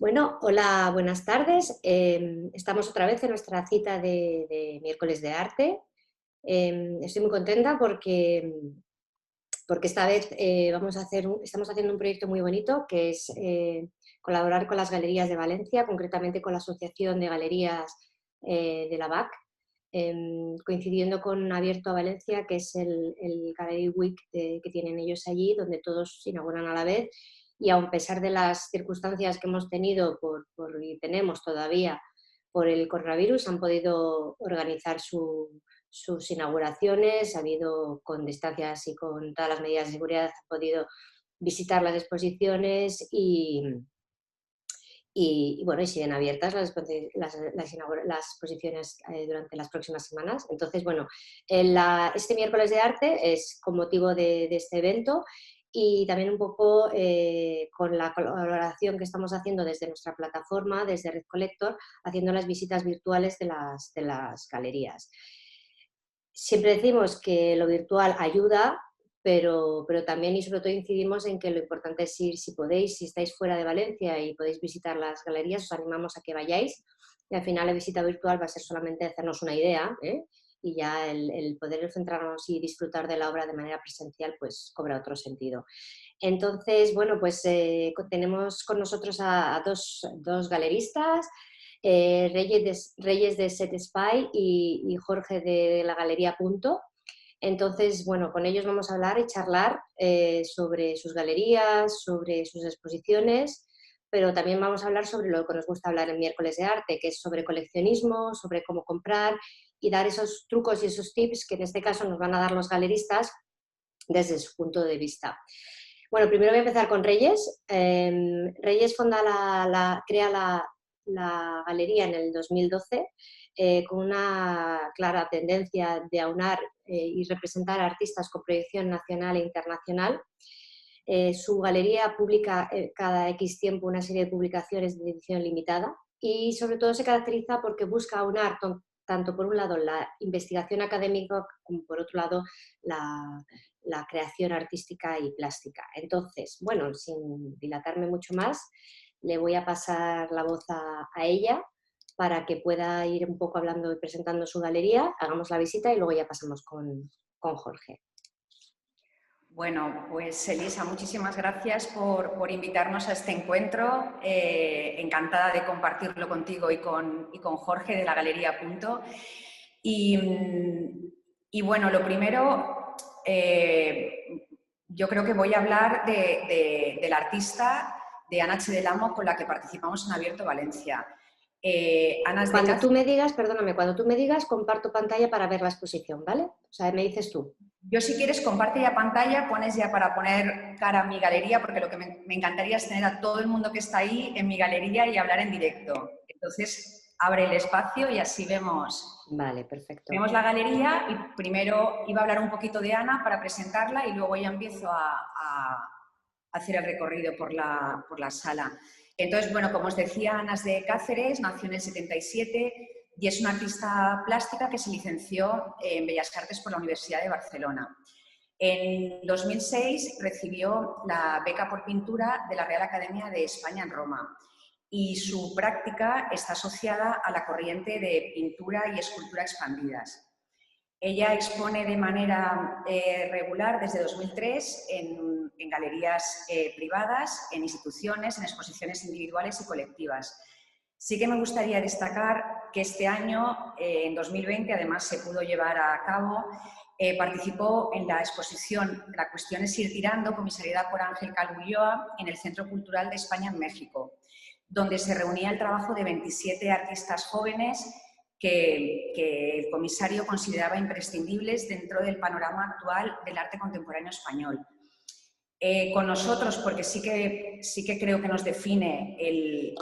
Bueno, hola, buenas tardes. Estamos otra vez en nuestra cita de miércoles de arte. Estoy muy contenta porque esta vez estamos haciendo un proyecto muy bonito que es colaborar con las galerías de Valencia, concretamente con la Asociación de Galerías de la BAC, coincidiendo con Abierto a Valencia, que es el Gallery Week que tienen ellos allí, donde todos se inauguran a la vez. Y a pesar de las circunstancias que hemos tenido y tenemos todavía por el coronavirus, han podido organizar sus inauguraciones, ha habido con distancias y con todas las medidas de seguridad, han podido visitar las exposiciones y bueno, y siguen abiertas las exposiciones durante las próximas semanas. Entonces, bueno, este miércoles de arte es con motivo de este evento y también un poco con la colaboración que estamos haciendo desde nuestra plataforma, desde Red Collector, haciendo las visitas virtuales de las galerías. Siempre decimos que lo virtual ayuda, pero también y sobre todo incidimos en que lo importante es ir, si podéis, si estáis fuera de Valencia y podéis visitar las galerías, os animamos a que vayáis. Y al final la visita virtual va a ser solamente hacernos una idea, ¿eh? Y ya el poder centrarnos y disfrutar de la obra de manera presencial pues cobra otro sentido. Entonces, bueno, pues tenemos con nosotros a dos galeristas, Reyes de Set Spy y Jorge de la Galería Punto. Entonces, bueno, con ellos vamos a hablar y charlar sobre sus galerías, sobre sus exposiciones, pero también vamos a hablar sobre lo que nos gusta hablar en miércoles de arte, que es sobre coleccionismo, sobre cómo comprar y dar esos trucos y esos tips que en este caso nos van a dar los galeristas desde su punto de vista. Bueno, primero voy a empezar con Reyes. Reyes crea la galería en el 2012 con una clara tendencia de aunar y representar a artistas con proyección nacional e internacional. Su galería publica cada X tiempo una serie de publicaciones de edición limitada y sobre todo se caracteriza porque busca aunar tanto por un lado la investigación académica como por otro lado la creación artística y plástica. Entonces, bueno, sin dilatarme mucho más, le voy a pasar la voz a ella para que pueda ir un poco hablando y presentando su galería, hagamos la visita y luego ya pasamos con Jorge. Bueno, pues Elisa, muchísimas gracias por invitarnos a este encuentro. Encantada de compartirlo contigo y con Jorge de la Galería Punto. Y bueno, lo primero, yo creo que voy a hablar del artista de Ana H. del Amo con la que participamos en Abierto Valencia. Cuando tú me digas, comparto pantalla para ver la exposición, ¿vale? O sea, me dices tú. Yo, si quieres, comparte ya pantalla, pones ya para poner cara a mi galería, porque lo que me encantaría es tener a todo el mundo que está ahí en mi galería y hablar en directo. Entonces, abre el espacio y así vemos. Vale, perfecto. Vemos la galería y primero iba a hablar un poquito de Ana para presentarla y luego ya empiezo a hacer el recorrido por la sala. Entonces, bueno, como os decía, Ana es de Cáceres, nació en el 77 y es una artista plástica que se licenció en Bellas Artes por la Universidad de Barcelona. En 2006 recibió la beca por pintura de la Real Academia de España en Roma y su práctica está asociada a la corriente de pintura y escultura expandidas. Ella expone de manera regular desde 2003 en galerías privadas, en instituciones, en exposiciones individuales y colectivas. Sí que me gustaría destacar que este año, en 2020, además se pudo llevar a cabo, participó en la exposición La cuestión es ir tirando, comisariada por Ángel Calvo Ulloa, en el Centro Cultural de España en México, donde se reunía el trabajo de 27 artistas jóvenes que el comisario consideraba imprescindibles dentro del panorama actual del arte contemporáneo español. Con nosotros, porque sí que creo que nos define el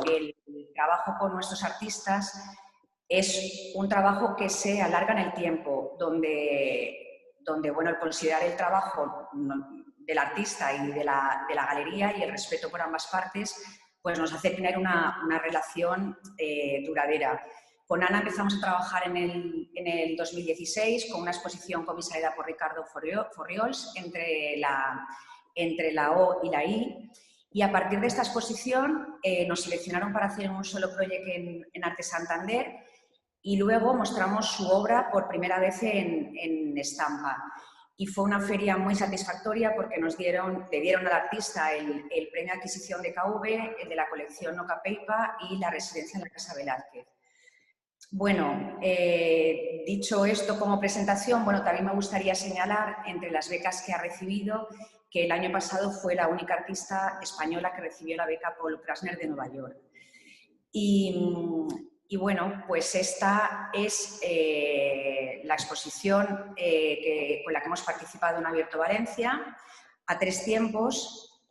trabajo con nuestros artistas, es un trabajo que se alarga en el tiempo, donde bueno, el considerar el trabajo del artista y de la galería y el respeto por ambas partes, pues nos hace tener una relación duradera. Con Ana empezamos a trabajar en el 2016 con una exposición comisariada por Ricardo Forriols entre la O y la I, Y a partir de esta exposición nos seleccionaron para hacer un solo proyecto en Arte Santander y luego mostramos su obra por primera vez en estampa. Y fue una feria muy satisfactoria porque le dieron al artista el premio de adquisición de KV, el de la colección Noca Peipa y la residencia en la Casa Velázquez. Bueno, dicho esto como presentación, bueno, también me gustaría señalar entre las becas que ha recibido que el año pasado fue la única artista española que recibió la beca Paul Krasner de Nueva York. Y bueno, pues esta es la exposición con la que hemos participado en Abierto Valencia, a 3 tiempos,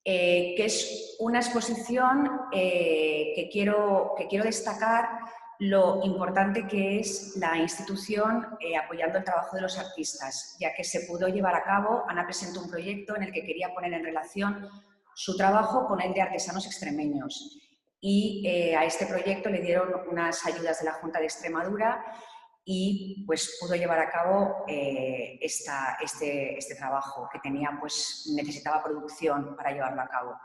que es una exposición que quiero destacar lo importante que es la institución apoyando el trabajo de los artistas, ya que se pudo llevar a cabo. Ana presentó un proyecto en el que quería poner en relación su trabajo con el de artesanos extremeños. Y a este proyecto le dieron unas ayudas de la Junta de Extremadura y pues pudo llevar a cabo este trabajo que tenía, pues necesitaba producción para llevarlo a cabo.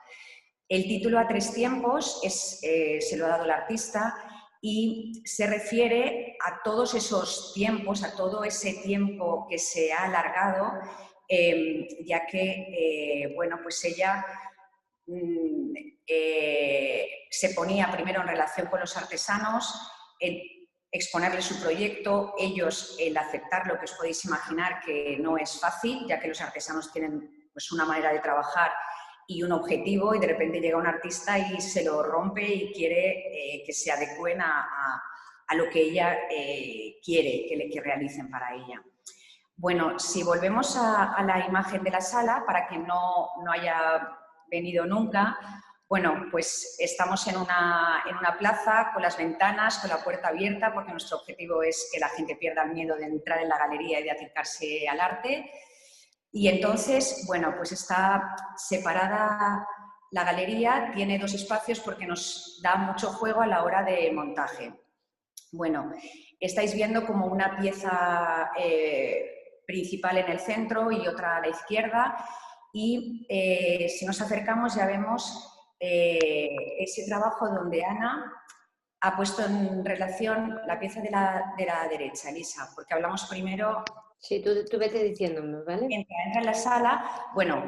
El título a 3 tiempos se lo ha dado el artista y se refiere a todos esos tiempos, a todo ese tiempo que se ha alargado, ya que, bueno, pues ella se ponía primero en relación con los artesanos, en exponerles su proyecto, ellos el aceptarlo, que os podéis imaginar que no es fácil, ya que los artesanos tienen pues una manera de trabajar y un objetivo, y de repente llega un artista y se lo rompe y quiere que se adecúen a lo que ella quiere que realicen para ella. Bueno, si volvemos a la imagen de la sala, para quien no haya venido nunca, bueno, pues estamos en una plaza con las ventanas, con la puerta abierta, porque nuestro objetivo es que la gente pierda el miedo de entrar en la galería y de acercarse al arte. Y entonces, bueno, pues está separada la galería, tiene 2 espacios porque nos da mucho juego a la hora de montaje. Bueno, estáis viendo como una pieza principal en el centro y otra a la izquierda, y si nos acercamos ya vemos ese trabajo donde Ana ha puesto en relación la pieza de la derecha, Elisa, porque hablamos primero... Sí, tú vete diciéndome, ¿vale? Mientras entra en la sala, bueno,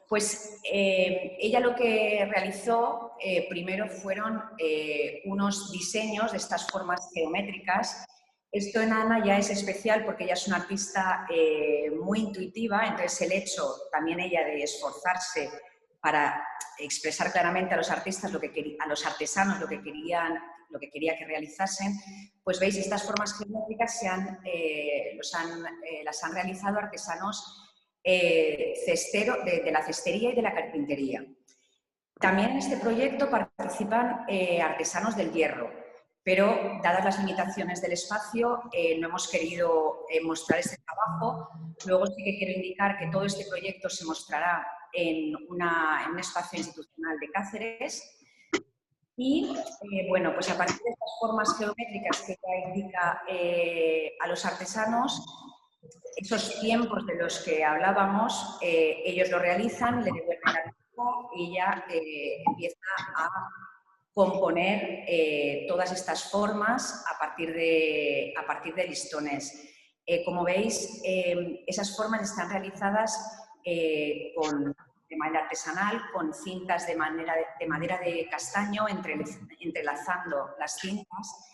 pues ella lo que realizó primero fueron unos diseños de estas formas geométricas. Esto en Ana ya es especial porque ella es una artista muy intuitiva, entonces el hecho también ella de esforzarse para expresar claramente a los artistas a los artesanos lo que quería que realizasen, pues veis, estas formas geométricas las han realizado artesanos de la cestería y de la carpintería. También en este proyecto participan artesanos del hierro, pero dadas las limitaciones del espacio no hemos querido mostrar este trabajo. Luego sí que quiero indicar que todo este proyecto se mostrará en un espacio institucional de Cáceres. Y, bueno, pues a partir de estas formas geométricas que ya indica a los artesanos, esos tiempos de los que hablábamos, ellos lo realizan, le devuelven la pieza y ella empieza a componer todas estas formas a partir de listones. Como veis, esas formas están realizadas de manera artesanal, con cintas de madera de castaño, entrelazando las cintas.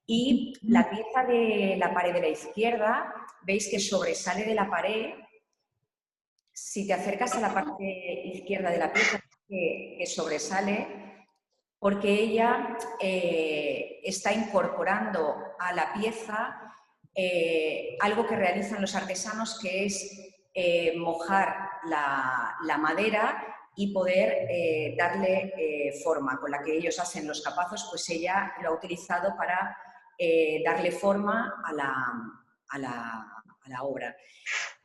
Y la pieza de la pared de la izquierda, veis que sobresale de la pared. Si te acercas a la parte izquierda de la pieza, que sobresale, porque ella está incorporando a la pieza algo que realizan los artesanos, que es mojar la madera y poder darle forma. Con la que ellos hacen los capazos, pues ella lo ha utilizado para darle forma a la obra.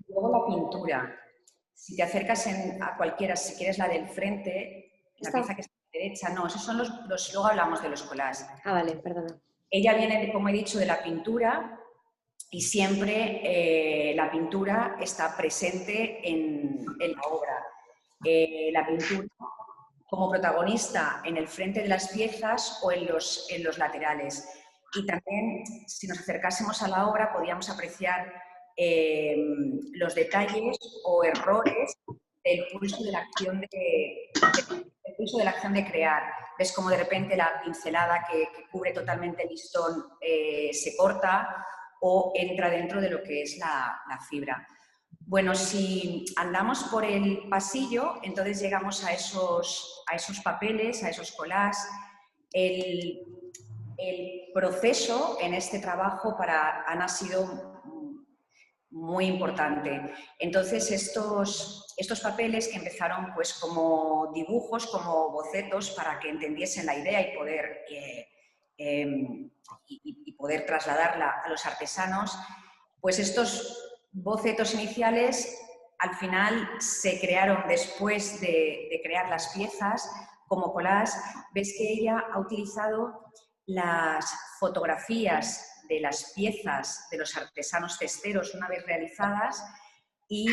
Luego la pintura. Si te acercas a cualquiera, si quieres la del frente, la pieza que está a la derecha, no, esos son luego hablamos de los collages. Ah, vale, perdona. Ella viene, como he dicho, de la pintura, y siempre la pintura está presente en la obra. La pintura como protagonista en el frente de las piezas o en los laterales. Y también, si nos acercásemos a la obra, podíamos apreciar los detalles o errores del pulso de la acción de crear. Ves como de repente la pincelada que cubre totalmente el listón se corta o entra dentro de lo que es la fibra. Bueno, si andamos por el pasillo, entonces llegamos a esos papeles, a esos collages. El proceso en este trabajo para Ana ha sido muy importante. Entonces, estos papeles que empezaron pues, como dibujos, como bocetos, para que entendiesen la idea y poder trasladarla a los artesanos, pues estos bocetos iniciales al final se crearon después de crear las piezas como collage. Ves que ella ha utilizado las fotografías de las piezas de los artesanos cesteros una vez realizadas y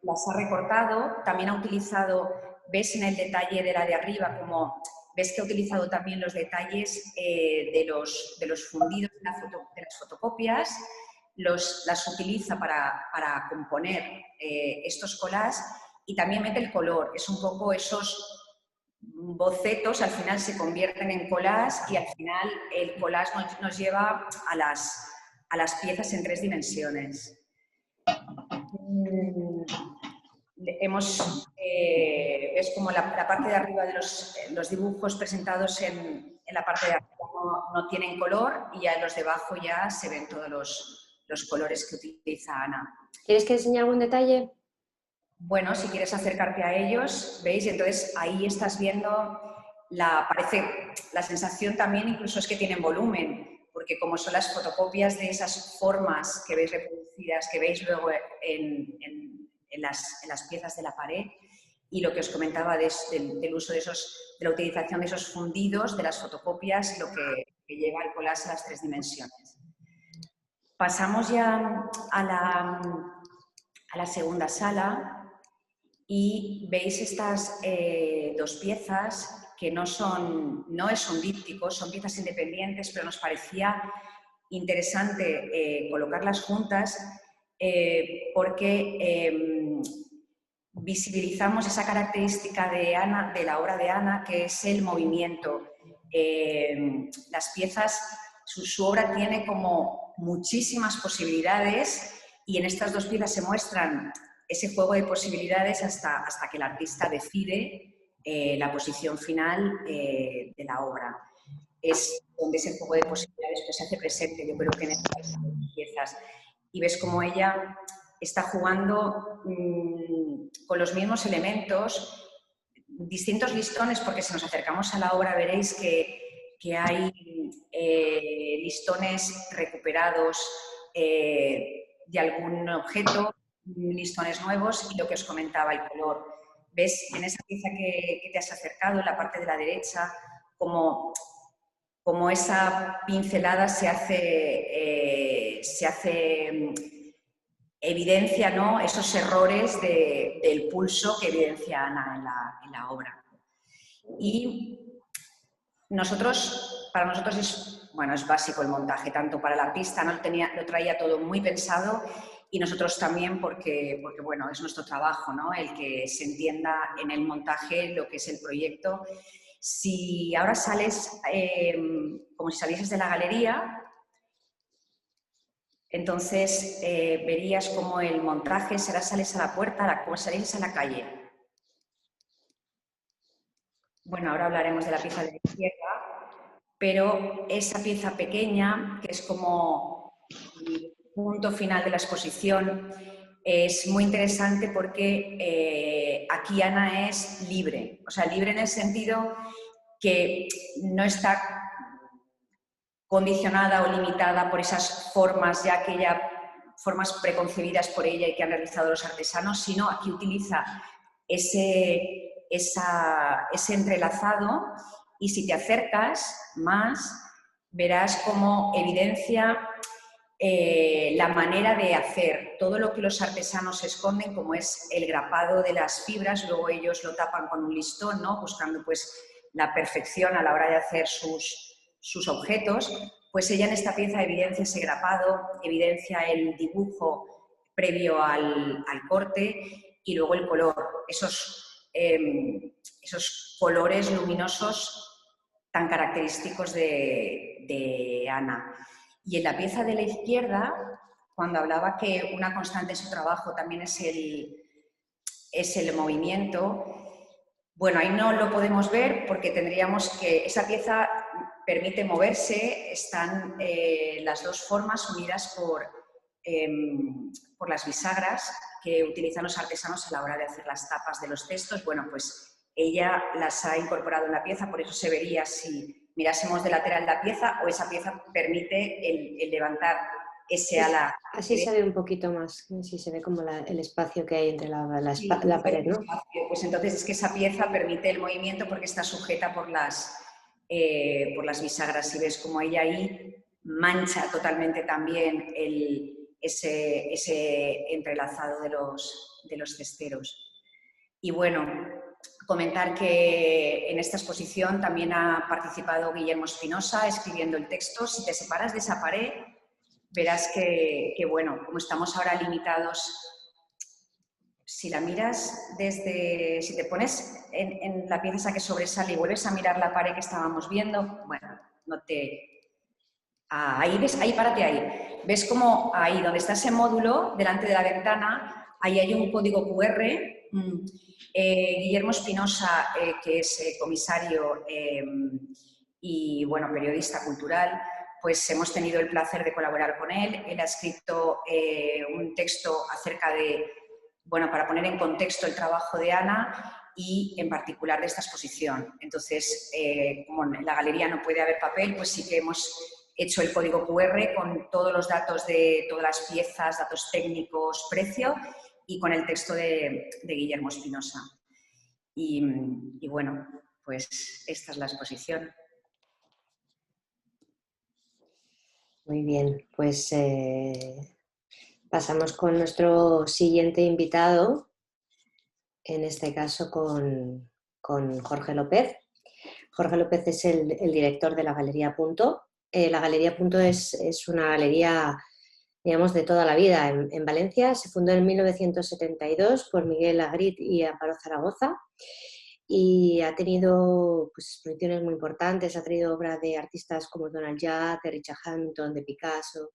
las ha recortado. También ha utilizado, ves en el detalle de la de arriba, como ves que ha utilizado también los detalles de los fundidos de las fotocopias, las utiliza para componer estos collages y también mete el color. Es un poco esos bocetos al final se convierten en collages y al final el collage nos lleva a las piezas en 3 dimensiones. Es como la parte de arriba de los dibujos presentados en la parte de arriba no tienen color y ya en los de abajo ya se ven todos los colores que utiliza Ana. ¿Quieres que enseñe algún detalle? Bueno, si quieres acercarte a ellos, ¿veis? Entonces ahí estás viendo, parece la sensación también incluso es que tienen volumen, porque como son las fotocopias de esas formas que veis reproducidas, que veis luego en las piezas de la pared, y lo que os comentaba del uso de la utilización de esos fundidos, de las fotocopias, lo que lleva el collage a las 3 dimensiones. Pasamos ya a la segunda sala. Y veis estas 2 piezas que no es un díptico, son piezas independientes, pero nos parecía interesante colocarlas juntas porque visibilizamos esa característica de la obra de Ana, que es el movimiento. Las piezas, su obra tiene como muchísimas posibilidades y en estas 2 piezas se muestran ese juego de posibilidades hasta que el artista decide la posición final de la obra. Es donde ese juego de posibilidades pues, se hace presente, yo creo que en estas piezas. Y ves cómo ella está jugando con los mismos elementos, distintos listones, porque si nos acercamos a la obra veréis que hay listones recuperados de algún objeto, listones nuevos y lo que os comentaba, el color. ¿Ves en esa pieza que te has acercado, en la parte de la derecha, como esa pincelada se hace evidencia, ¿no?, esos errores del pulso que evidencia Ana en la obra? Y para nosotros es básico el montaje, tanto para el artista, lo traía todo muy pensado, y nosotros también porque bueno, es nuestro trabajo, ¿no?, el que se entienda en el montaje lo que es el proyecto. Si ahora sales como si salieses de la galería, entonces verías como el montaje será sales a la puerta, como si salieses a la calle. Bueno, ahora hablaremos de la pieza de la izquierda, pero esa pieza pequeña, que es como el punto final de la exposición, es muy interesante porque aquí Ana es libre, o sea, libre en el sentido que no está condicionada o limitada por esas formas formas preconcebidas por ella y que han realizado los artesanos, sino aquí utiliza ese entrelazado, y si te acercas más verás cómo evidencia la manera de hacer todo lo que los artesanos esconden, como es el grapado de las fibras, luego ellos lo tapan con un listón, ¿no? Buscando pues la perfección a la hora de hacer sus objetos, pues ella en esta pieza evidencia ese grapado, evidencia el dibujo previo al corte y luego el color, esos colores luminosos tan característicos de Ana. Y en la pieza de la izquierda, cuando hablaba que una constante en su trabajo también es el movimiento, bueno, ahí no lo podemos ver porque tendríamos que... Esa pieza permite moverse, están las dos formas unidas por las bisagras que utilizan los artesanos a la hora de hacer las tapas de los cestos. Bueno, pues ella las ha incorporado en la pieza, por eso se vería si mirásemos de lateral la pieza o esa pieza permite el levantar ese ala. Así se ve un poquito más, así se ve como el espacio que hay entre la pared, ¿no? Pues entonces es que esa pieza permite el movimiento porque está sujeta por las bisagras. Si ves como ella ahí mancha totalmente también ese entrelazado de los cesteros. Y bueno, comentar que en esta exposición también ha participado Guillermo Espinosa escribiendo el texto. Si te separas de esa pared, verás que bueno, como estamos ahora limitados, si la miras si te pones en la pieza que sobresale y vuelves a mirar la pared que estábamos viendo, bueno, ahí ves, ahí párate ahí. Ves como ahí donde está ese módulo, delante de la ventana, ahí hay un código QR. Guillermo Espinosa, que es comisario y bueno, periodista cultural, pues hemos tenido el placer de colaborar con él. Él ha escrito un texto acerca de, bueno, para poner en contexto el trabajo de Ana y en particular de esta exposición. Entonces, como en la galería no puede haber papel, pues sí que hemos hecho el código QR con todos los datos de todas las piezas, datos técnicos, precio y con el texto de Guillermo Espinosa. Y bueno, pues esta es la exposición. Muy bien, pues pasamos con nuestro siguiente invitado, en este caso con Jorge López. Jorge López es el director de la Galería Punto. La Galería Punto es una galería, digamos, de toda la vida en Valencia. Se fundó en 1972 por Miguel Agrit y Amparo Zaragoza y ha tenido pues, exposiciones muy importantes. Ha traído obras de artistas como Donald Judd, de Richard Hamilton, de Picasso,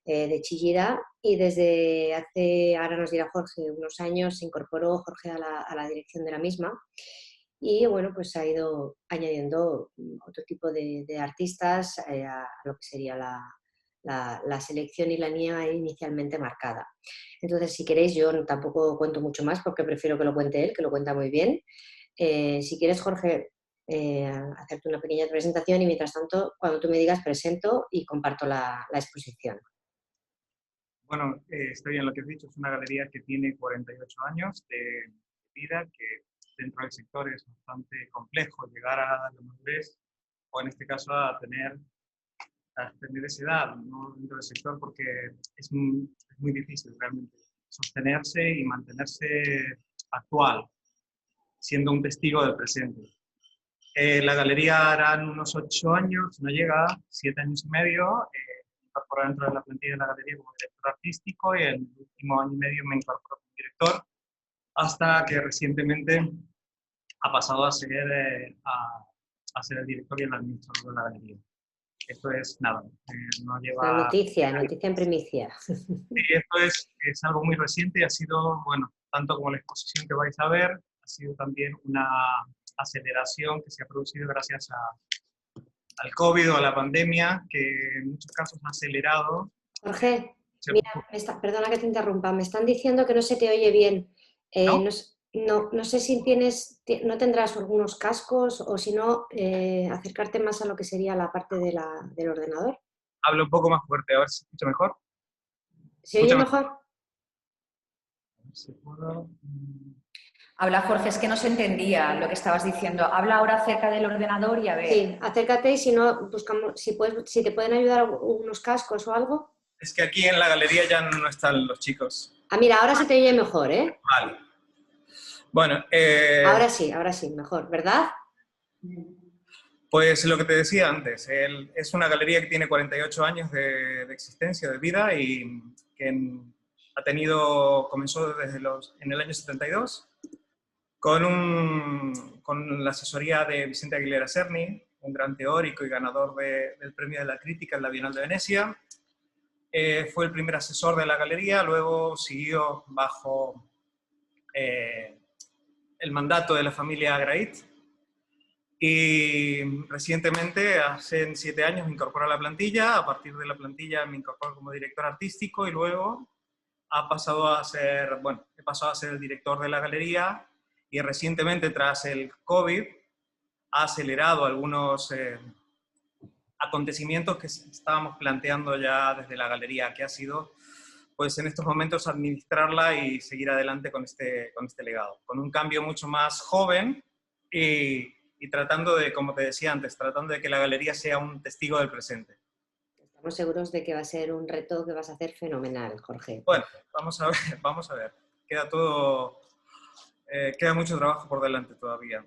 de Chillida, y desde hace, ahora nos dirá Jorge, unos años se incorporó Jorge a la dirección de la misma. Y bueno, pues ha ido añadiendo otro tipo de artistas a lo que sería la selección y la línea inicialmente marcada. Entonces, si queréis, yo tampoco cuento mucho más porque prefiero que lo cuente él, que lo cuenta muy bien. Si quieres, Jorge, hacerte una pequeña presentación y mientras tanto, cuando tú me digas, presento y comparto la exposición. Bueno, está bien lo que has dicho, es una galería que tiene 48 años de vida, que dentro del sector es bastante complejo llegar a la madurez, o en este caso a tener esa edad, ¿no? Dentro del sector, porque es muy difícil realmente sostenerse y mantenerse actual, siendo un testigo del presente. La galería harán unos 8 años, no llega, 7 años y medio, incorporado dentro de la plantilla de la galería como director artístico y en el último año y medio me incorporé como director, hasta que recientemente ha pasado a ser el director y el administrador de la galería. Esto es nada, no lleva... La noticia en primicia. Sí, esto es algo muy reciente y ha sido, bueno, tanto como la exposición que vais a ver, ha sido también una aceleración que se ha producido gracias al COVID o a la pandemia, que en muchos casos ha acelerado. Jorge, mira, perdona que te interrumpa, me están diciendo que no se te oye bien. No sé si no tendrás algunos cascos o si no, acercarte más a lo que sería la parte del ordenador. Hablo un poco más fuerte, a ver si escucho mejor. ¿Se oye mejor? A ver si puedo... Habla, Jorge, es que no se entendía lo que estabas diciendo. Habla ahora cerca del ordenador y a ver. Sí, acércate y si no, buscamos, si te pueden ayudar unos cascos o algo. Es que aquí en la galería ya no están los chicos. Ah, mira, ahora se te oye mejor, ¿eh? Vale. Bueno, Ahora sí, mejor, ¿verdad? pues lo que te decía antes, es una galería que tiene 48 años de existencia, de vida, y que comenzó en el año 72 con la asesoría de Vicente Aguilera Cerny, un gran teórico y ganador del Premio de la Crítica en la Bienal de Venecia. Fue el primer asesor de la galería, luego siguió bajo el mandato de la familia Agrait, y recientemente, hace 7 años, me incorporó a la plantilla. A partir de la plantilla me incorporó como director artístico y luego he pasado a ser el director de la galería, y recientemente, tras el COVID, ha acelerado algunos acontecimientos que estábamos planteando ya desde la galería, que ha sido, pues en estos momentos, administrarla y seguir adelante con este legado, con un cambio mucho más joven y tratando de, como te decía antes, tratando de que la galería sea un testigo del presente. Estamos seguros de que va a ser un reto que vas a hacer fenomenal, Jorge. Bueno, vamos a ver. Queda mucho trabajo por delante todavía.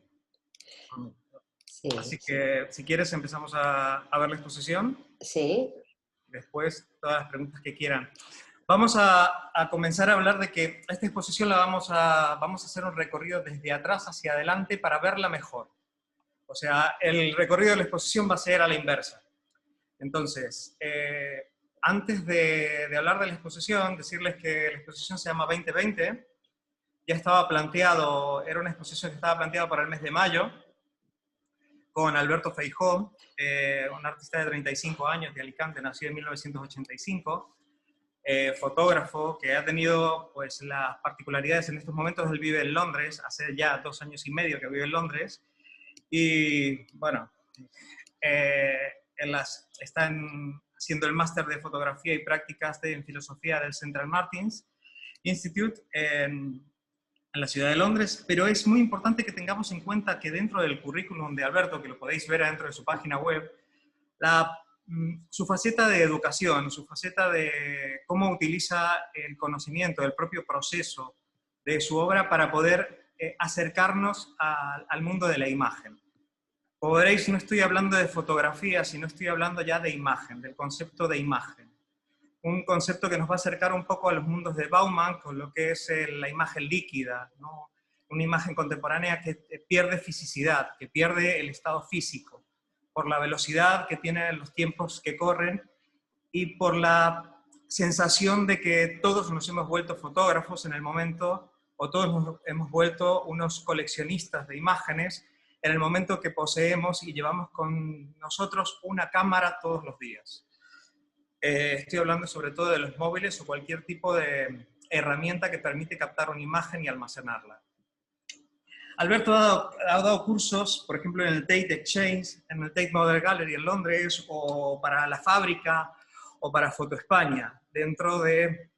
Sí, Así que, si quieres, empezamos a ver la exposición. sí. Después, todas las preguntas que quieran. Vamos a comenzar a hablar de que esta exposición vamos a hacer un recorrido desde atrás hacia adelante para verla mejor. O sea, el recorrido de la exposición va a ser a la inversa. Entonces, antes de hablar de la exposición, decirles que la exposición se llama 2020. Ya estaba planteado, era una exposición que estaba planteada para el mes de mayo, con Alberto Feijó, un artista de 35 años de Alicante, nacido en 1985, fotógrafo que ha tenido, pues, las particularidades en estos momentos. Él vive en Londres, hace ya 2 años y medio que vive en Londres, y bueno, está haciendo el máster de fotografía y prácticas en filosofía del Central Martins Institute en la ciudad de Londres, pero es muy importante que tengamos en cuenta que dentro del currículum de Alberto, que lo podéis ver dentro de su página web, su faceta de educación, su faceta de cómo utiliza el conocimiento, el propio proceso de su obra para poder acercarnos al mundo de la imagen. Como veréis, no estoy hablando de fotografía, sino estoy hablando ya de imagen, del concepto de imagen. Un concepto que nos va a acercar un poco a los mundos de Bauman, con lo que es la imagen líquida, ¿no? Una imagen contemporánea que pierde fisicidad, que pierde el estado físico, por la velocidad que tienen los tiempos que corren y por la sensación de que todos nos hemos vuelto fotógrafos en el momento, o todos nos hemos vuelto unos coleccionistas de imágenes en el momento que poseemos y llevamos con nosotros una cámara todos los días. Estoy hablando sobre todo de los móviles o cualquier tipo de herramienta que permite captar una imagen y almacenarla. Alberto ha dado cursos, por ejemplo, en el Tate Exchange, en el Tate Modern Gallery en Londres, o para La Fábrica, o para Foto España, dentro de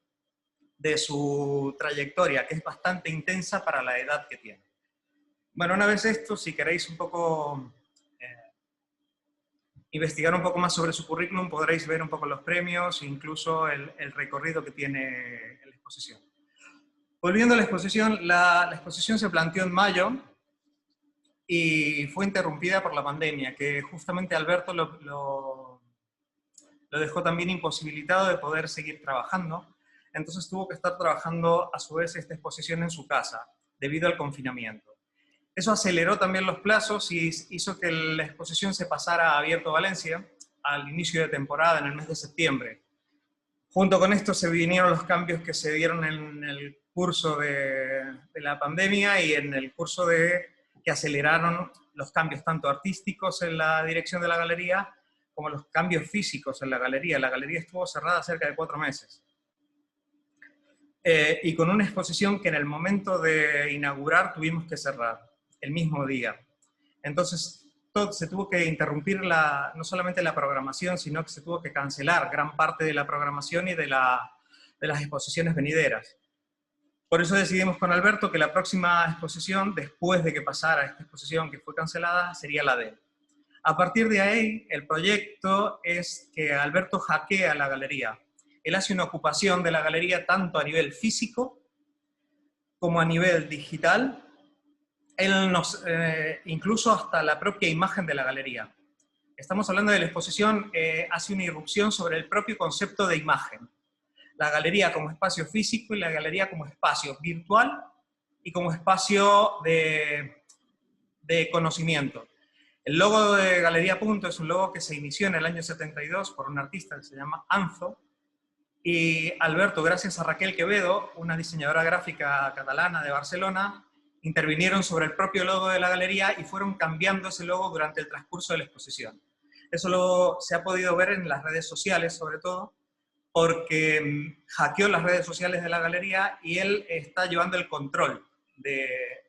su trayectoria, que es bastante intensa para la edad que tiene. Bueno, una vez esto, si queréis un poco investigar un poco más sobre su currículum, podréis ver un poco los premios e incluso el recorrido que tiene en la exposición. Volviendo a la exposición se planteó en mayo y fue interrumpida por la pandemia, que justamente Alberto lo dejó también imposibilitado de poder seguir trabajando. Entonces tuvo que estar trabajando a su vez esta exposición en su casa, debido al confinamiento. Eso aceleró también los plazos y hizo que la exposición se pasara a Abierto Valencia al inicio de temporada, en el mes de septiembre. Junto con esto se vinieron los cambios que se dieron en el curso de la pandemia y en el curso que aceleraron los cambios tanto artísticos en la dirección de la galería como los cambios físicos en la galería. La galería estuvo cerrada cerca de 4 meses. Y con una exposición que en el momento de inaugurar tuvimos que cerrar el mismo día. Entonces, se tuvo que interrumpir no solamente la programación, sino que se tuvo que cancelar gran parte de la programación y de las exposiciones venideras. Por eso decidimos con Alberto que la próxima exposición, después de que pasara esta exposición que fue cancelada, sería la de él. A partir de ahí, el proyecto es que Alberto hackea la galería. él hace una ocupación de la galería tanto a nivel físico como a nivel digital. Él nos, incluso hasta la propia imagen de la galería. Estamos hablando de la exposición, hace una irrupción sobre el propio concepto de imagen. La galería como espacio físico y la galería como espacio virtual y como espacio de conocimiento. El logo de Galería Punto es un logo que se inició en el año 72 por un artista que se llama Anzo, y Alberto, gracias a Raquel Quevedo, una diseñadora gráfica catalana de Barcelona, intervinieron sobre el propio logo de la galería y fueron cambiando ese logo durante el transcurso de la exposición. Eso se ha podido ver en las redes sociales, sobre todo, porque hackeó las redes sociales de la galería y él está llevando el control de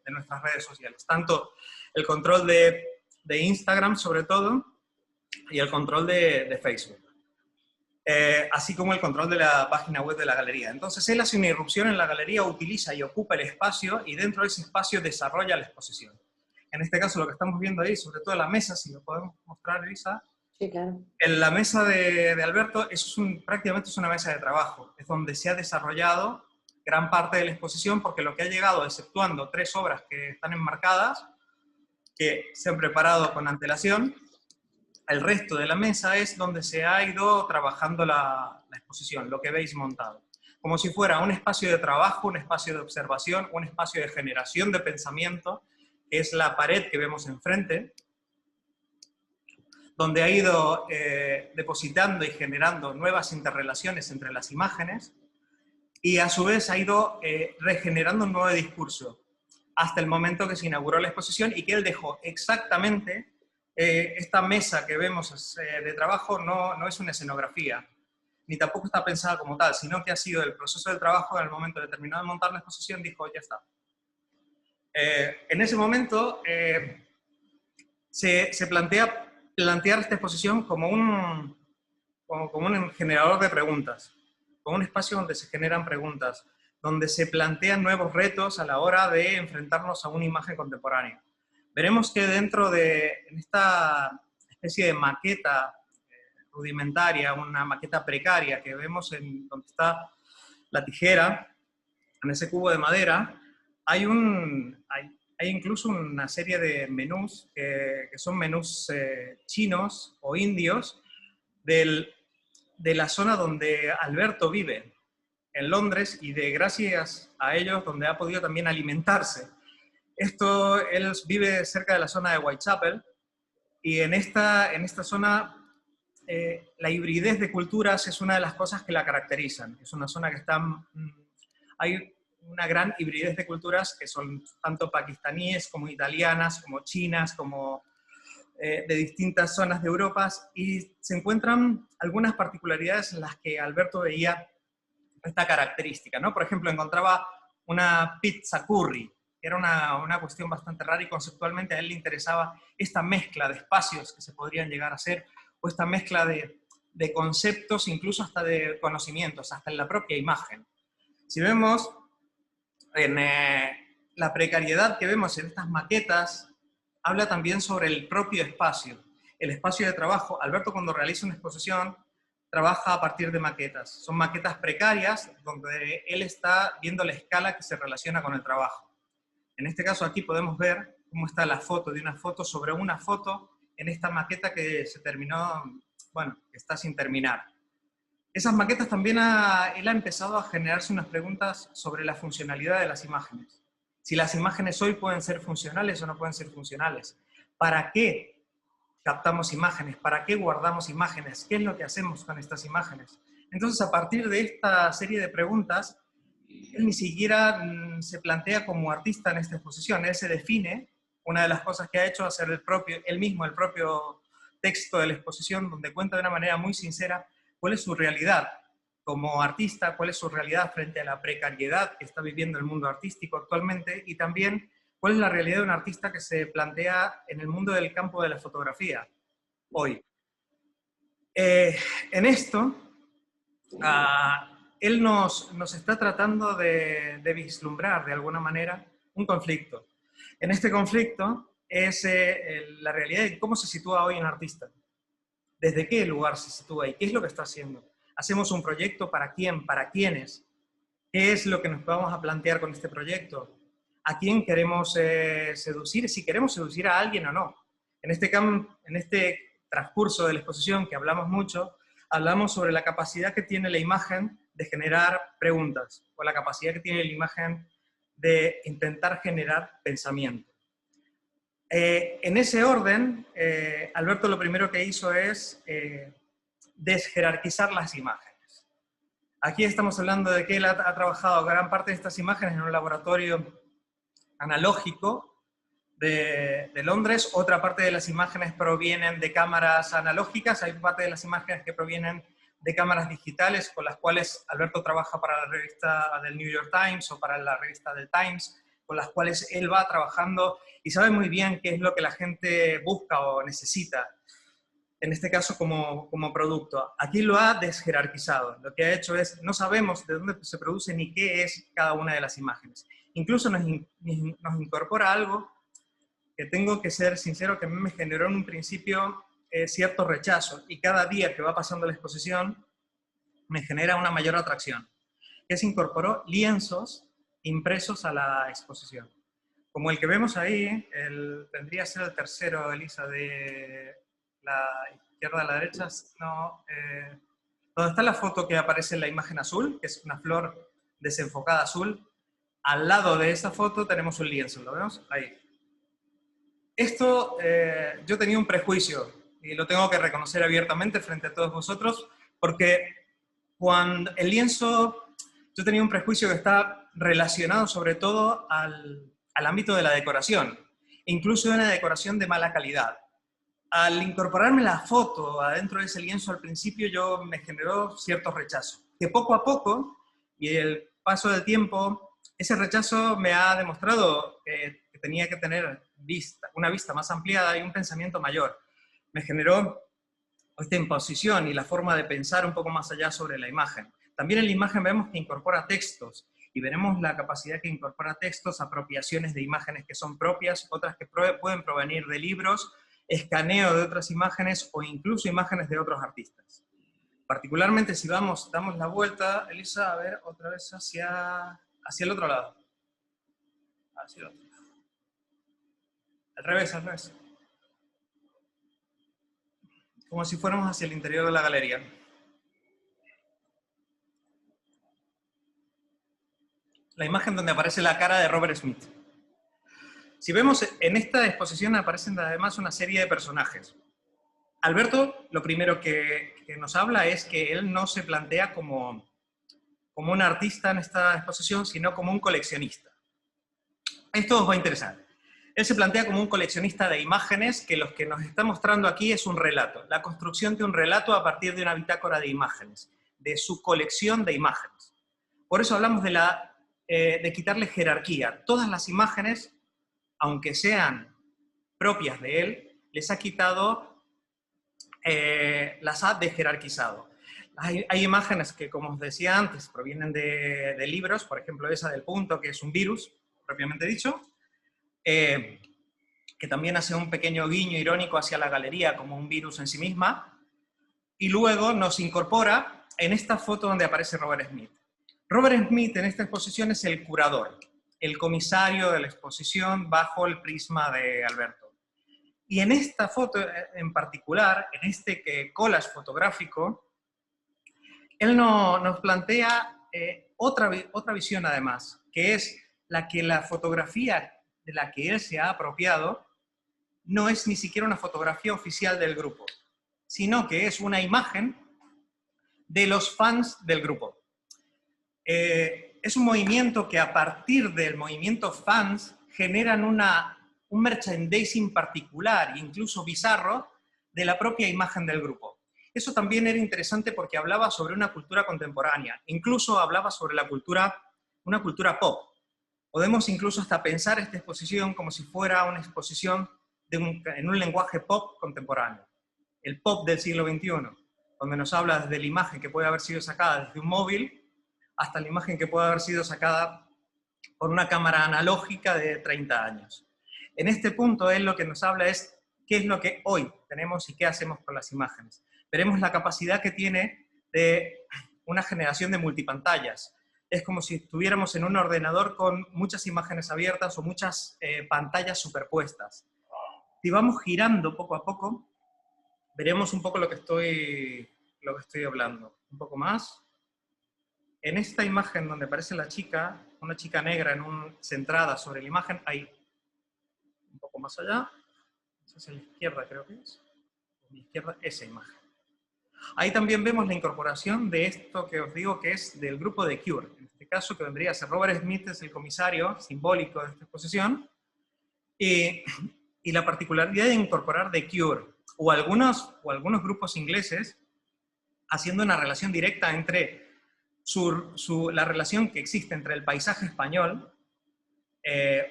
nuestras redes sociales. Tanto el control de Instagram, sobre todo, y el control de Facebook. Así como el control de la página web de la galería. Entonces él hace una irrupción en la galería, utiliza y ocupa el espacio y dentro de ese espacio desarrolla la exposición. En este caso lo que estamos viendo ahí, sobre todo la mesa, si lo podemos mostrar, Elisa. Sí, claro. En la mesa de Alberto prácticamente es una mesa de trabajo, es donde se ha desarrollado gran parte de la exposición, porque lo que ha llegado, exceptuando 3 obras que están enmarcadas, que se han preparado con antelación, el resto de la mesa es donde se ha ido trabajando la exposición, lo que veis montado. Como si fuera un espacio de trabajo, un espacio de observación, un espacio de generación de pensamiento, que es la pared que vemos enfrente, donde ha ido depositando y generando nuevas interrelaciones entre las imágenes, y a su vez ha ido regenerando un nuevo discurso, hasta el momento que se inauguró la exposición y que él dejó exactamente. Esta mesa que vemos de trabajo no es una escenografía, ni tampoco está pensada como tal, sino que ha sido el proceso del trabajo. En el momento determinado de montar la exposición, dijo, ya está. En ese momento se plantear esta exposición como un generador de preguntas, como un espacio donde se generan preguntas, donde se plantean nuevos retos a la hora de enfrentarnos a una imagen contemporánea. Veremos que dentro de esta especie de maqueta rudimentaria, una maqueta precaria que vemos donde está la tijera, en ese cubo de madera, hay incluso una serie de menús que son menús chinos o indios de la zona donde Alberto vive, en Londres, y gracias a ellos donde ha podido también alimentarse. Él vive cerca de la zona de Whitechapel, y en esta zona la hibridez de culturas es una de las cosas que la caracterizan. Es una zona que hay una gran hibridez de culturas que son tanto pakistaníes como italianas, como chinas, como de distintas zonas de Europa, y se encuentran algunas particularidades en las que Alberto veía esta característica, ¿no? Por ejemplo, encontraba una pizza curry, que era una cuestión bastante rara, y conceptualmente a él le interesaba esta mezcla de espacios que se podrían llegar a hacer, o esta mezcla de conceptos, incluso hasta de conocimientos, hasta en la propia imagen. Si vemos en la precariedad que vemos en estas maquetas, habla también sobre el propio espacio, el espacio de trabajo. Alberto, cuando realiza una exposición, trabaja a partir de maquetas. Son maquetas precarias donde él está viendo la escala que se relaciona con el trabajo. En este caso aquí podemos ver cómo está la foto de una foto sobre una foto en esta maqueta que se terminó, bueno, que está sin terminar. Esas maquetas también él ha empezado a generarse unas preguntas sobre la funcionalidad de las imágenes. Si las imágenes hoy pueden ser funcionales o no pueden ser funcionales. ¿Para qué captamos imágenes? ¿Para qué guardamos imágenes? ¿Qué es lo que hacemos con estas imágenes? Entonces, a partir de esta serie de preguntas, él ni siquiera se plantea como artista en esta exposición. Él se define. Una de las cosas que ha hecho es hacer el propio texto de la exposición, donde cuenta de una manera muy sincera cuál es su realidad como artista, cuál es su realidad frente a la precariedad que está viviendo el mundo artístico actualmente, y también cuál es la realidad de un artista que se plantea en el mundo del campo de la fotografía hoy. En esto, él nos está tratando de vislumbrar de alguna manera un conflicto. En este conflicto es la realidad de cómo se sitúa hoy un artista. ¿Desde qué lugar se sitúa y qué es lo que está haciendo? ¿Hacemos un proyecto para quién? ¿Para quiénes? ¿Qué es lo que nos vamos a plantear con este proyecto? ¿A quién queremos seducir? Si queremos seducir a alguien o no. En este transcurso de la exposición, que hablamos mucho, hablamos sobre la capacidad que tiene la imagen de generar preguntas, o la capacidad que tiene la imagen de intentar generar pensamiento. En ese orden, Alberto lo primero que hizo es desjerarquizar las imágenes. Aquí estamos hablando de que él ha trabajado gran parte de estas imágenes en un laboratorio analógico de Londres, otra parte de las imágenes provienen de cámaras analógicas, hay parte de las imágenes que provienen de cámaras digitales con las cuales Alberto trabaja para la revista del New York Times o para la revista del Times, con las cuales él va trabajando y sabe muy bien qué es lo que la gente busca o necesita, en este caso como producto. Aquí lo ha desjerarquizado, lo que ha hecho es, no sabemos de dónde se produce ni qué es cada una de las imágenes. Incluso nos incorpora algo que tengo que ser sincero, que a mí me generó en un principio cierto rechazo, y cada día que va pasando la exposición me genera una mayor atracción, que se incorporó lienzos impresos a la exposición. Como el que vemos ahí, tendría que ser el tercero, Elisa, de la izquierda a la derecha, no, donde está la foto que aparece en la imagen azul, que es una flor desenfocada azul. Al lado de esa foto tenemos un lienzo, ¿lo vemos? Ahí. Esto, yo tenía un prejuicio, y lo tengo que reconocer abiertamente frente a todos vosotros, porque cuando el lienzo, yo tenía un prejuicio que está relacionado sobre todo al ámbito de la decoración, incluso de una decoración de mala calidad. Al incorporarme la foto adentro de ese lienzo al principio me generó cierto rechazo, que poco a poco, y el paso del tiempo, ese rechazo me ha demostrado que tenía que tener una vista más ampliada y un pensamiento mayor. Me generó esta imposición y la forma de pensar un poco más allá sobre la imagen. También en la imagen vemos que incorpora textos, y veremos la capacidad que incorpora textos, apropiaciones de imágenes que son propias, otras que pueden provenir de libros, escaneo de otras imágenes o incluso imágenes de otros artistas. Particularmente si damos la vuelta, Elisa, a ver, otra vez hacia el otro lado. Hacia el otro lado. Al revés. Como si fuéramos hacia el interior de la galería. La imagen donde aparece la cara de Robert Smith. Si vemos, en esta exposición aparecen además una serie de personajes. Alberto, lo primero que nos habla es que él no se plantea como un artista en esta exposición, sino como un coleccionista. Esto os va a interesar. Él se plantea como un coleccionista de imágenes, que lo que nos está mostrando aquí es un relato, la construcción de un relato a partir de una bitácora de imágenes, de su colección de imágenes. Por eso hablamos de quitarle jerarquía. Todas las imágenes, aunque sean propias de él, les ha quitado, las ha desjerarquizado. Hay imágenes que, como os decía antes, provienen de libros, por ejemplo esa del punto, que es un virus, propiamente dicho, que también hace un pequeño guiño irónico hacia la galería como un virus en sí misma, y luego nos incorpora en esta foto donde aparece Robert Smith. Robert Smith en esta exposición es el curador, el comisario de la exposición bajo el prisma de Alberto. Y en esta foto en particular, en este collage fotográfico, él nos plantea otra visión además, que es la fotografía de la que él se ha apropiado no es ni siquiera una fotografía oficial del grupo, sino que es una imagen de los fans del grupo. Es un movimiento que a partir del movimiento fans generan un merchandising particular, incluso bizarro, de la propia imagen del grupo. Eso también era interesante porque hablaba sobre una cultura contemporánea, incluso hablaba sobre una cultura pop. Podemos incluso hasta pensar esta exposición como si fuera una exposición en un lenguaje pop contemporáneo. El pop del siglo XXI, donde nos habla desde la imagen que puede haber sido sacada desde un móvil hasta la imagen que puede haber sido sacada por una cámara analógica de 30 años. En este punto él lo que nos habla es qué es lo que hoy tenemos y qué hacemos con las imágenes. Veremos la capacidad que tiene de una generación de multipantallas. Es como si estuviéramos en un ordenador con muchas imágenes abiertas o muchas pantallas superpuestas. Si vamos girando poco a poco, veremos un poco lo que estoy hablando. Un poco más. En esta imagen donde aparece la chica, una chica negra centrada sobre la imagen, hay un poco más allá, esa es a la izquierda creo que es, a la izquierda esa imagen. Ahí también vemos la incorporación de esto que os digo que es del grupo de Cure, en este caso que vendría a ser Robert Smith, es el comisario simbólico de esta exposición, y la particularidad de incorporar The Cure, o algunos grupos ingleses, haciendo una relación directa entre la relación que existe entre el paisaje español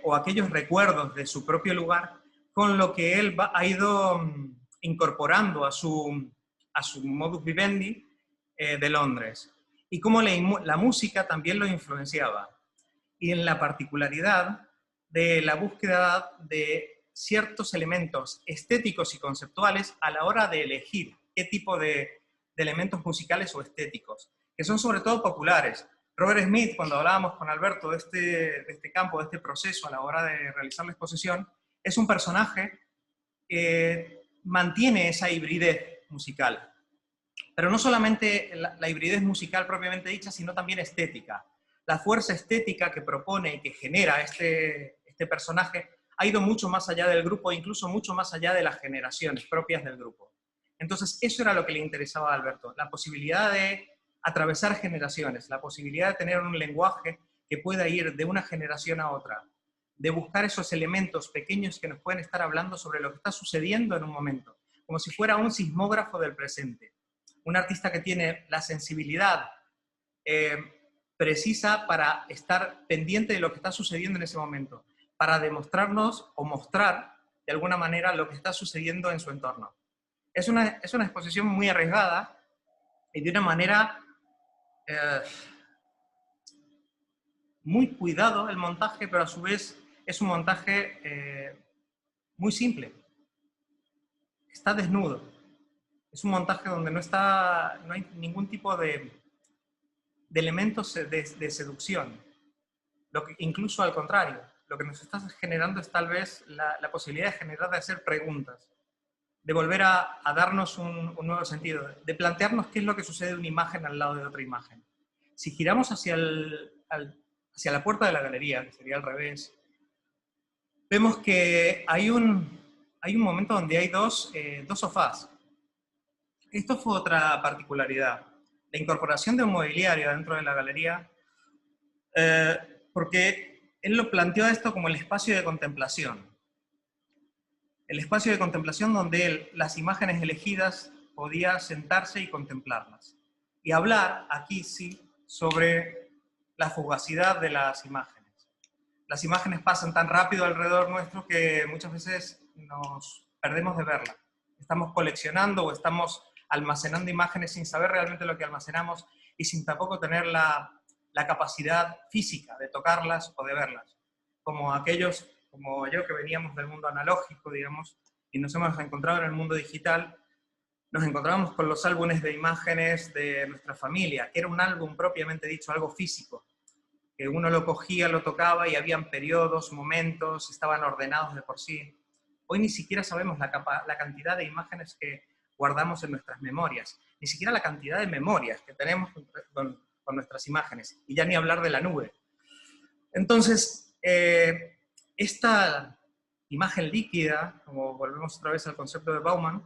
o aquellos recuerdos de su propio lugar con lo que él ha ido incorporando a su modus vivendi de Londres. Y cómo la música también lo influenciaba. Y en la particularidad de la búsqueda de ciertos elementos estéticos y conceptuales a la hora de elegir qué tipo de elementos musicales o estéticos, que son sobre todo populares. Robert Smith, cuando hablábamos con Alberto de este campo, de este proceso a la hora de realizar la exposición, es un personaje que mantiene esa hibridez musical. Pero no solamente la hibridez musical propiamente dicha, sino también estética. La fuerza estética que propone y que genera este personaje ha ido mucho más allá del grupo, incluso mucho más allá de las generaciones propias del grupo. Entonces, eso era lo que le interesaba a Alberto, la posibilidad de atravesar generaciones, la posibilidad de tener un lenguaje que pueda ir de una generación a otra, de buscar esos elementos pequeños que nos pueden estar hablando sobre lo que está sucediendo en un momento, como si fuera un sismógrafo del presente. Un artista que tiene la sensibilidad precisa para estar pendiente de lo que está sucediendo en ese momento, para demostrarnos o mostrar de alguna manera lo que está sucediendo en su entorno. Es una exposición muy arriesgada y de una manera muy cuidado el montaje, pero a su vez es un montaje muy simple. Está desnudo. Es un montaje donde no hay ningún tipo de elementos de seducción. Incluso al contrario, lo que nos está generando es tal vez la posibilidad de hacer preguntas, de volver a darnos un nuevo sentido, de plantearnos qué es lo que sucede de una imagen al lado de otra imagen. Si giramos hacia la puerta de la galería, que sería al revés, vemos que hay un momento donde hay dos sofás. Esto fue otra particularidad, la incorporación de un mobiliario dentro de la galería, porque él lo planteó esto como el espacio de contemplación. El espacio de contemplación donde él, las imágenes elegidas, podía sentarse y contemplarlas. Y hablar, aquí sí, sobre la fugacidad de las imágenes. Las imágenes pasan tan rápido alrededor nuestro que muchas veces nos perdemos de verlas. Estamos coleccionando o estamos almacenando imágenes sin saber realmente lo que almacenamos y sin tampoco tener la capacidad física de tocarlas o de verlas. Como yo que veníamos del mundo analógico, digamos, y nos hemos encontrado en el mundo digital, nos encontramos con los álbumes de imágenes de nuestra familia, que era un álbum propiamente dicho, algo físico, que uno lo cogía, lo tocaba y habían periodos, momentos, estaban ordenados de por sí. Hoy ni siquiera sabemos la cantidad de imágenes que guardamos en nuestras memorias, ni siquiera la cantidad de memorias que tenemos con nuestras imágenes, y ya ni hablar de la nube. Entonces, esta imagen líquida, como volvemos otra vez al concepto de Bauman,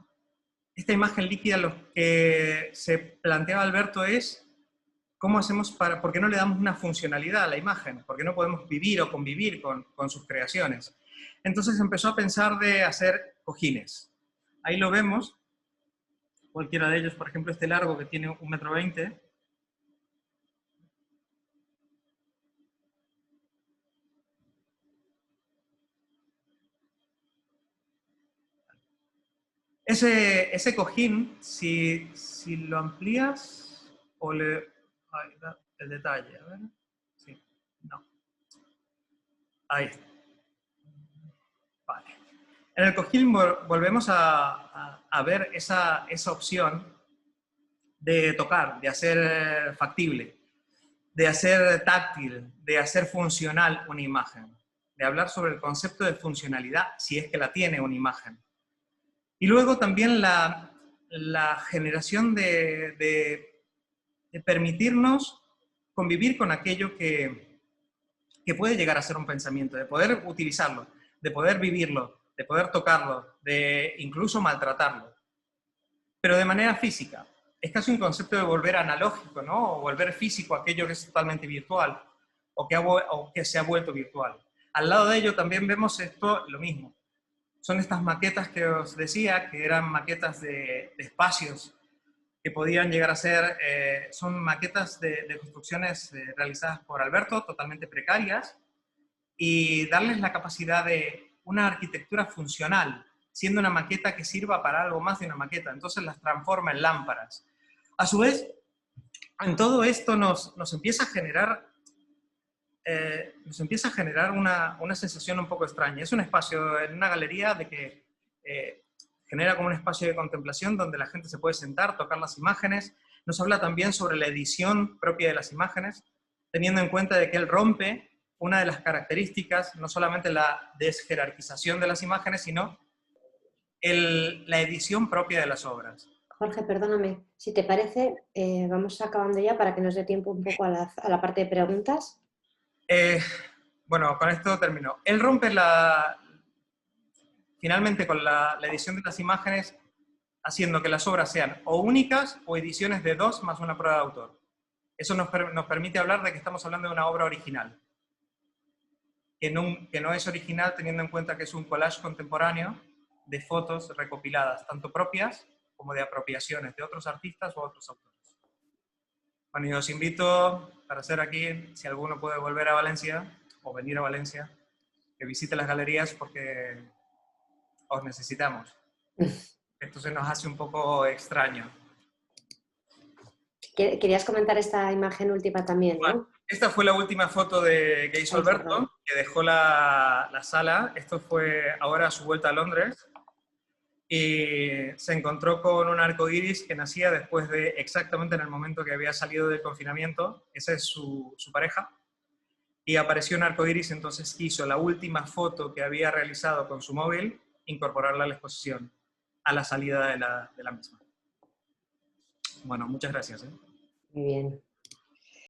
esta imagen líquida lo que se planteaba Alberto es cómo hacemos ¿por qué no le damos una funcionalidad a la imagen? ¿Por qué no podemos vivir o convivir con sus creaciones? Entonces empezó a pensar de hacer cojines. Ahí lo vemos, cualquiera de ellos, por ejemplo este largo que tiene 1,20 m, ese cojín, si lo amplías o le... Ahí da el detalle, a ver. Sí, no. Ahí está. Vale. En el cojín volvemos a ver esa opción de tocar, de hacer factible, de hacer táctil, de hacer funcional una imagen, de hablar sobre el concepto de funcionalidad, si es que la tiene una imagen. Y luego también la generación de permitirnos convivir con aquello que puede llegar a ser un pensamiento, de poder utilizarlo, de poder vivirlo, de poder tocarlo, de incluso maltratarlo, pero de manera física. Es casi un concepto de volver analógico, ¿no? O volver físico aquello que es totalmente virtual, o que se ha vuelto virtual. Al lado de ello también vemos esto, lo mismo. Son estas maquetas que os decía, que eran maquetas de espacios, que podían llegar a ser, son maquetas de construcciones realizadas por Alberto, totalmente precarias, y darles la capacidad de una arquitectura funcional, siendo una maqueta que sirva para algo más de una maqueta. Entonces las transforma en lámparas. A su vez, en todo esto nos empieza a generar una sensación un poco extraña. Es un espacio en una galería de que genera como un espacio de contemplación donde la gente se puede sentar, tocar las imágenes. Nos habla también sobre la edición propia de las imágenes, teniendo en cuenta de que él rompe una de las características, no solamente la desjerarquización de las imágenes, sino la edición propia de las obras. Jorge, perdóname, si te parece, vamos acabando ya para que nos dé tiempo un poco a la parte de preguntas. Bueno, con esto termino. Él rompe finalmente con la edición de las imágenes, haciendo que las obras sean o únicas o ediciones de 2 más una prueba de autor. Eso nos permite hablar de que estamos hablando de una obra original, que no es original teniendo en cuenta que es un collage contemporáneo de fotos recopiladas, tanto propias como de apropiaciones de otros artistas o otros autores. Bueno, y os invito para hacer aquí, si alguno puede volver a Valencia, o venir a Valencia, que visite las galerías porque os necesitamos. Esto se nos hace un poco extraño. Querías comentar esta imagen última también, ¿no? Bueno, esta fue la última foto que hizo Alberto, que dejó la sala. Esto fue ahora a su vuelta a Londres. Y se encontró con un arco iris que nacía después de exactamente en el momento que había salido del confinamiento. Esa es su pareja. Y apareció un arco iris, entonces hizo la última foto que había realizado con su móvil, incorporarla a la exposición, a la salida de la misma. Bueno, muchas gracias. Muy bien.